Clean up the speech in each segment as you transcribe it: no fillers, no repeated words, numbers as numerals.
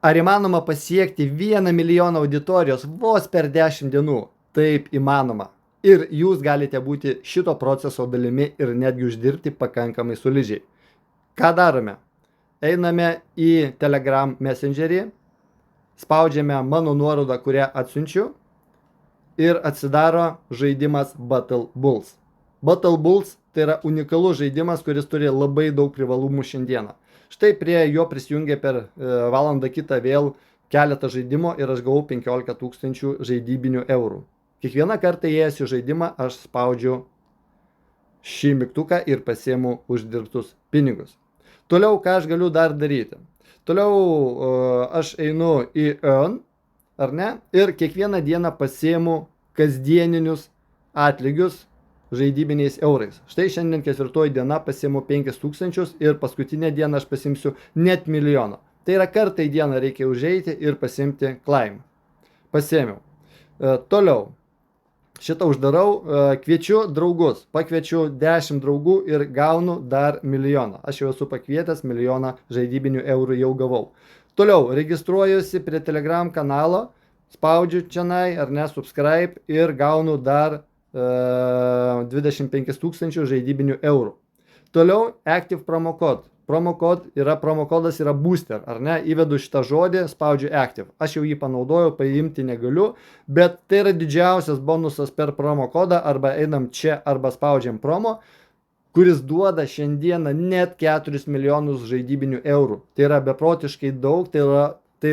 Ar įmanoma pasiekti 1 milijoną auditorijos vos per 10 dienų? Taip įmanoma. Ir jūs galite būti šito proceso dalimi ir netgi uždirbti pakankamai solidžiai. Ką darome? Einame į Telegram Messengerį, spaudžiame mano nuorodą, kurią atsiunčiu ir atsidaro žaidimas Battle Bulls. Battle Bulls tai yra unikalus žaidimas, kuris turi labai daug privalumų šiandieną. Štai prie jo prisijungė per valandą kitą vėl keletą žaidimo ir aš gavau 15 000 žaidybinių eurų. Kiekvieną kartą įėjęs į žaidimą aš spaudžiu šį mygtuką ir pasiemu uždirbtus pinigus. Toliau, ką aš galiu dar daryti? Toliau aš einu į Earn, ar ne? Ir kiekvieną dieną pasiemu kasdieninius atlygius žaidybiniais eurais. Štai šiandien 4 diena pasiemu 5000 ir paskutinę dieną aš pasimsiu net milijoną. Tai yra kartą į dieną reikia užeiti ir pasimti claim. Pasiemiau. Toliau. Šitą uždarau, kviečiu draugus, pakviečiu 10 draugų ir gaunu dar milijoną. Aš jau esu pakvietęs, milijoną žaidybinių eurų jau gavau. Toliau, registruojuosi prie Telegram kanalo, spaudžiu čianai ar ne, subscribe ir gaunu dar 25 000 žaidybinių eurų. Toliau, active promo code. Promokodas yra booster, ar ne? Įvedu šitą žodį, spaudžiu active. Aš jau jį panaudojau, paimti negaliu, bet tai yra didžiausias bonusas per promokodą, arba einam čia, arba spaudžiam promo, kuris duoda šiandieną net 4 milijonus žaidybinių eurų. Tai yra beprotiškai daug, tai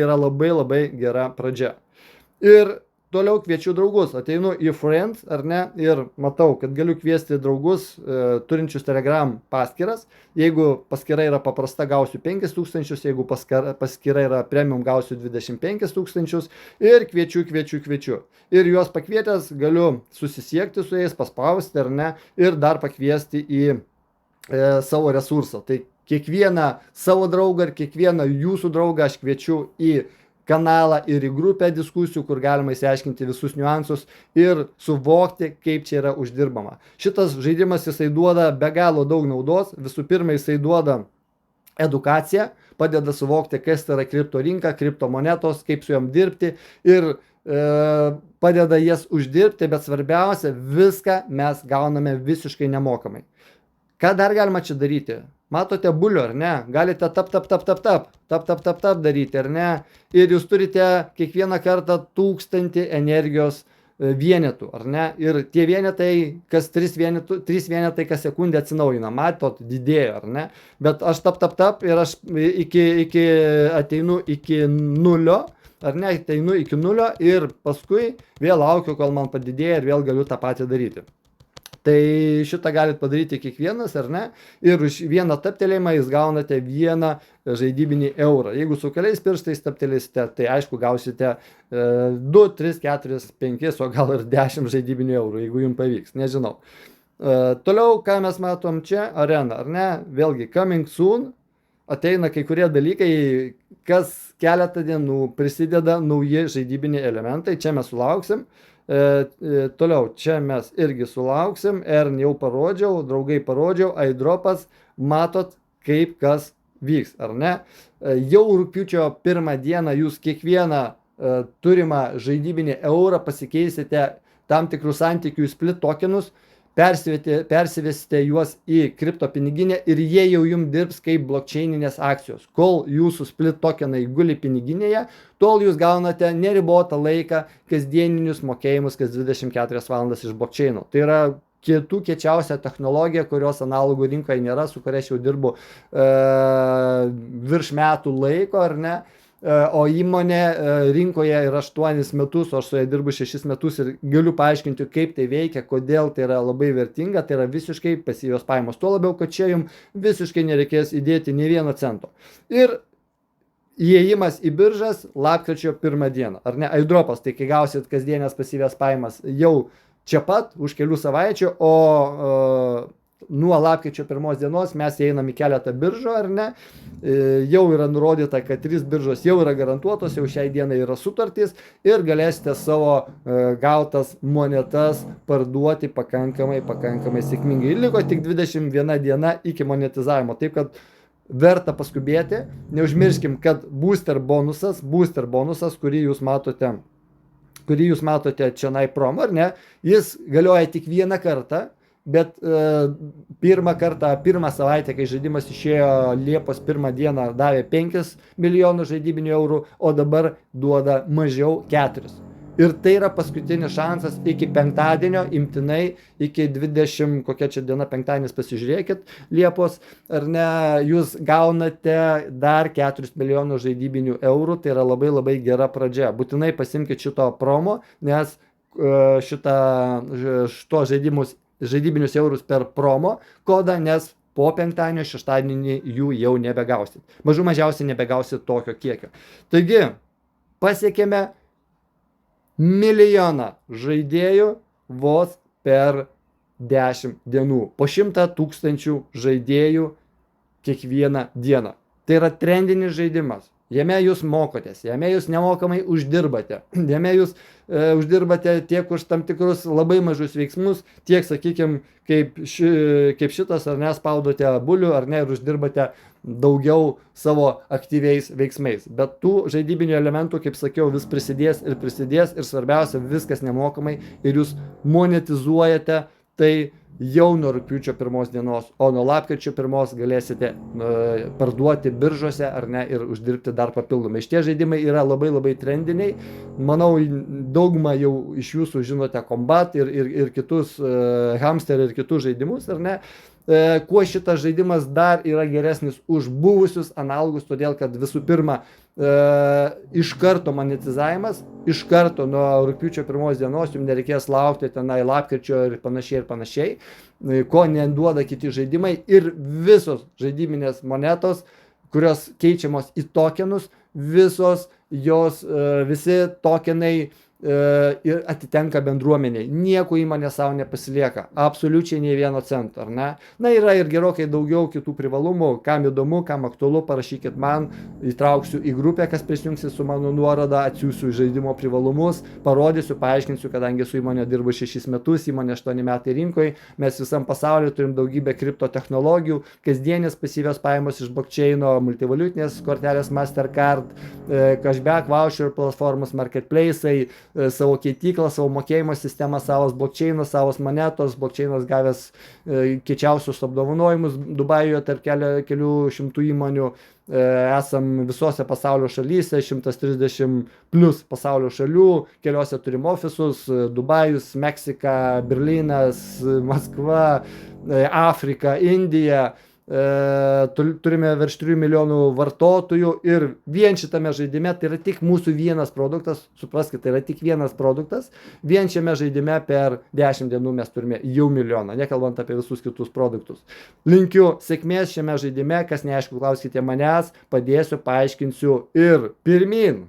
yra labai gera pradžia. Ir toliau kviečiu draugus, ateinu į Friends, ar ne, ir matau, kad galiu kviesti draugus turinčius Telegram paskyras. Jeigu paskyra yra paprasta, gausiu 5000, jeigu paskyra yra premium, gausiu 25 000 ir kviečiu. Ir juos pakvietęs galiu susisiekti su jais, paspausti, ar ne, ir dar pakviesti į savo resursą. Tai kiekvieną savo draugą ir kiekvieną jūsų draugą aš kviečiu į kanalą ir į grupę diskusijų, kur galima įsiaiškinti visus niuansus ir suvokti, kaip čia yra uždirbama. Šitas žaidimas jisai duoda be galo daug naudos. Visų pirma, jisai duoda edukaciją, padeda suvokti, kas tai yra kripto rinka, kriptomonetos, kaip su jom dirbti ir padeda jas uždirbti, bet svarbiausia, viską mes gauname visiškai nemokamai. Ką dar galima čia daryti? Matote bulių, ar ne? Galite tap daryti, ar ne? Ir jūs turite kiekvieną kartą 1000 energijos vienetų, ar ne? Ir tie vienetai, kas 3 vienetai kas sekundę atsinaujina. Matot, didėjo, ar ne? Bet aš tap ir aš ateinu iki nulio, ar ne? Ateinu iki nulio ir paskui vėl laukiu, kol man padidėja ir vėl galiu tą patį daryti. Tai šitą galite padaryti kiekvienas, ar ne? Ir už vieną taptelėjimą jūs gaunate 1 žaidybinį eurą. Jeigu su keliais pirštais taptelėsite, tai aišku gausite 2, 3, 4, 5, o gal ir 10 žaidybinių eurų, jeigu jums pavyks, nežinau. Toliau, ką mes matom čia, arena, ar ne? Vėlgi, coming soon, ateina kai kurie dalykai, kas keletą dienų prisideda nauji žaidybiniai elementai, čia mes sulauksim. Toliau, čia mes irgi sulauksim, Earn jau parodžiau, draugai parodžiau, iDropas, matot, kaip kas vyks, ar ne? Jau rugpjūčio 1 dieną jūs kiekvieną turimą žaidybinį eurą pasikeisite tam tikrų santykių į split tokenus, persivesite juos į kripto piniginę ir jie jau jums dirbs kaip blockchaininės akcijos. Kol jūsų split tokenai guli piniginėje, tol jūs gaunate neribotą laiką kasdieninius mokėjimus kas 24 valandas iš blockchaino. Tai yra kiečiausia technologija, kurios analogų rinkoje nėra, su kuria aš jau dirbu virš metų laiko, ar ne? O įmonė rinkoje yra 8 metus, o aš su ja dirbu 6 metus ir galiu paaiškinti, kaip tai veikia, kodėl tai yra labai vertinga, tai yra visiškai pasyvios pajamos. Tuo labiau, kad čia jums visiškai nereikės įdėti nei 1 cento. Ir įėjimas į biržas lapkričio 1 dieną, ar ne? iDropas, tai kai gausit kasdienės pasyvias pajamas jau čia pat, už kelių savaičių, o nuo lapkričio 1 dienos mes įeinam į keletą biržų, ar ne? Jau yra nurodyta, kad 3 biržos jau yra garantuotos, jau šiai dienai yra sutartys ir galėsite savo gautas monetas parduoti pakankamai sėkmingai. Ir liko tik 21 diena iki monetizavimo, taip kad verta paskubėti. Neužmirškim, kad booster bonusas, kurį jūs matote čionai promo, ar ne, jis galioja tik vieną kartą, bet pirmą savaitę, kai žaidimas išėjo Liepos 1 dieną, davė 5 milijonų žaidybinių eurų, o dabar duoda mažiau 4. Ir tai yra paskutinis šansas iki penktadienio, imtinai, iki 20, kokia čia diena, penktadienis, pasižiūrėkit, Liepos, ar ne, jūs gaunate dar 4 milijonų žaidybinių eurų, tai yra labai labai gera pradžia. Būtinai pasimkit šito promo, nes šito žaidybinius eurus per promo kodą, nes po penktadienio, šeštadienį jų jau nebegausit. Mažiausiai nebegausit tokio kiekio. Taigi, pasiekėme 1 milijoną žaidėjų vos per 10 dienų. Po 100 000 žaidėjų kiekvieną dieną. Tai yra trendinis žaidimas. Jame jūs mokotės, jame jūs nemokamai uždirbate. Jame jūs uždirbate tiek už tam tikrus labai mažus veiksmus, tiek, sakykime, kaip šitas, ar ne, spaudote bulių, ar ne, ir uždirbate daugiau savo aktyviais veiksmais. Bet tų žaidybinių elementų, kaip sakiau, vis prisidės ir svarbiausia, viskas nemokamai ir jūs monetizuojate tai jau nuo rugpjūčio 1 dienos, o nuo lapkričio 1 galėsite parduoti biržose, ar ne, ir uždirbti dar papildomai. Šitie žaidimai yra labai labai trendiniai. Manau, daugumą jau iš jūsų žinote Combat ir kitus Hamster ir kitus žaidimus, ar ne. Kuo šitas žaidimas dar yra geresnis už buvusius analogus, todėl kad visų pirma, iš karto monetizavimas, iš karto nuo rugpjūčio 1 dienos jums nereikės laukti tenai lapkričio ir panašiai, ko neduoda kiti žaidimai, ir visos žaidybinės monetos, kurios keičiamos į tokenus, visi tokenai ir atitenka bendruomeniai. Nieko įmonė savo nepasilieka. Absoliučiai nei vieno cento, ar ne? Na, yra ir gerokai daugiau kitų privalumų. Kam įdomu, kam aktualu, parašykit man, įtrauksiu į grupę, kas prisijungsi su mano nuoroda, atsiųsiu žaidimo privalumus, parodysiu, paaiškinsiu, kadangi su įmonė dirbu 6 metus, įmonė 8 metai rinkoje, mes visam pasaulyje turim daugybę kripto technologijų, kasdienės pasyvios pajamos iš blockchaino, multivaliutinės kortelės Mastercard, cashback, voucher platformos, marketplace'ai, savo keityklą, savo mokėjimo sistemą, savas blockchainas, savas monetos, blockchainas gavęs kiečiausius apdovanojimus Dubajuje tarp kelių šimtų įmonių, esam visose pasaulio šalyse, 130 plus pasaulio šalių, keliose turim ofisus, Dubajus, Meksika, Berlynas, Maskva, Afrika, Indija. Turime virš 3 milijonų vartotojų ir vien šitame žaidime, tai yra tik mūsų vienas produktas, supraskite, tai yra tik vienas produktas, vien šiame žaidime per 10 dienų mes turime jau 1 milijoną, nekalbant apie visus kitus produktus. Linkiu sėkmės šiame žaidime, kas neaišku, klauskite manęs, padėsiu, paaiškinsiu ir pirmyn!